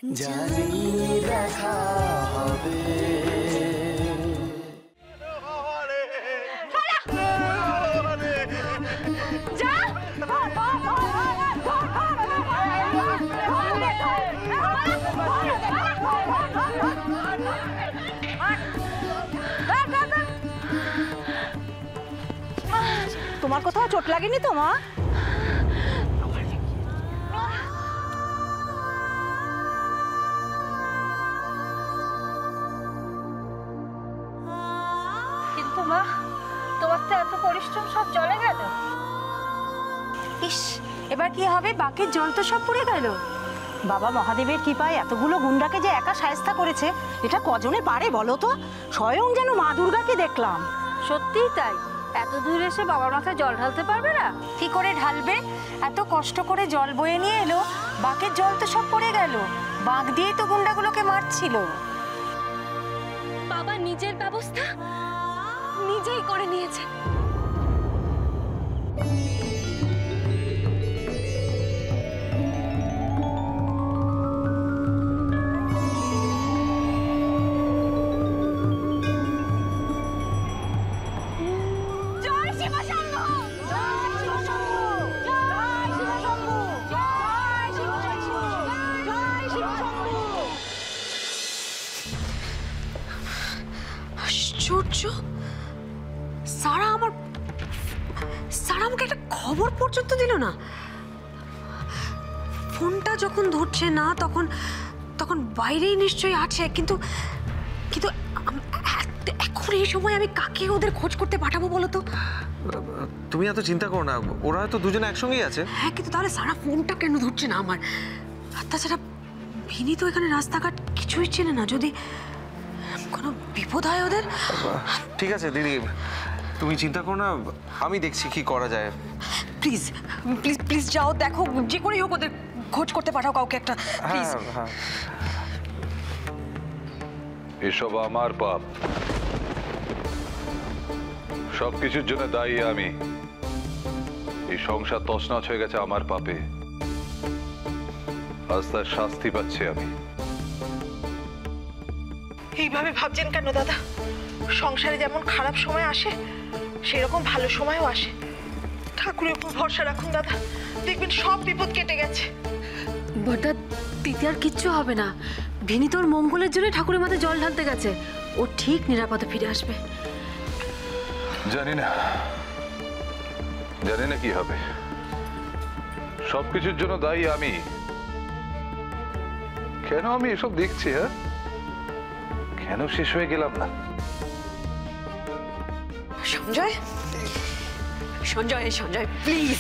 জানি দেখা হবে। তোমার কোথাও চোট লাগেনি তো মা? কিন্তু মা, তোমার তো এত পরিশ্রম সব জলে গেল। ইস, এবার কি হবে? বাকির জল তো সব পড়ে গেল। বাবা মহাদেবের কৃপায় এতগুলো গুন্ডাকে যে একা শায়েস্তা করেছে, এটা কজনে পারে বলো তো? স্বয়ং যেন মা দুর্গাকে দেখলাম। সত্যিই তাই। এত দূর এসে বাবার মাথায় জল ঢালতে পারবে না? কি করে ঢালবে? এত কষ্ট করে জল বয়ে নিয়ে এলো, বাকের জল তো সব পড়ে গেল। বাঁক দিয়েই তো গুন্ডাগুলোকে মারছিল। বাবা নিজের ব্যবস্থা নিজেই করে নিয়েছে। আশ্চর্য, সারা আমাকে একটা খবর পর্যন্ত দিল না। ফোনটা যখন ধরছে না তখন বাইরেই নিশ্চয়ই আছে, কিন্তু এখন এই সময় আমি কাকে ওদের খোঁজ করতে পাঠাবো বলো তো? তুমি এত চিন্তা করো না, ওরা হয়তো দুজনে একসঙ্গেই আছে। হ্যাঁ, কিন্তু তাহলে সারা ফোনটা কেন ধরছে না আমার? আর তাছাড়া ভিনি তো এখানে রাস্তাঘাট কিছুই চেনে না, যদি কোনো বিপদ হয় ওদের। ঠিক আছে দিদি, তুমি চিন্তা করো না, আমি দেখছি কি করা যায়। প্লিজ প্লিজ প্লিজ যাও, দেখো যে করেই হোক ওদের খোঁজ করতে পাঠাও কাউকে একটা, প্লিজ। হ্যাঁ, এসব আমার পাপ, সবকিছুর জন্য দায়ী আমি। এই সংসার তছনছ হয়ে গেছে আমার পাপে, আজ তার শাস্তি পাচ্ছি আমি। এইভাবে ভাবছেন কেন দাদা? সংসারে যেমন খারাপ সময় আসে, সেরকম ভালো সময়ও আসে। ঠাকুরের উপর ভরসা রাখুন দাদা, দেখবেন সব বিপদ কেটে গেছে। বড়দা, দিদি আর কিচ্ছু হবে না। ভিনি তোর মঙ্গলের জন্য ঠাকুরের মাথায় জল ঢালতে গেছে। ও ঠিক নিরাপদে ফিরে আসবে। জানি না কি হবে, সবকিছুর জন্য দায়ী আমি। কেন আমি এসব দেখছি? হ্যাঁ, কেন শেষ হয়ে গেলাম না? সঞ্জয়, সঞ্জয়, সঞ্জয়, প্লিজ।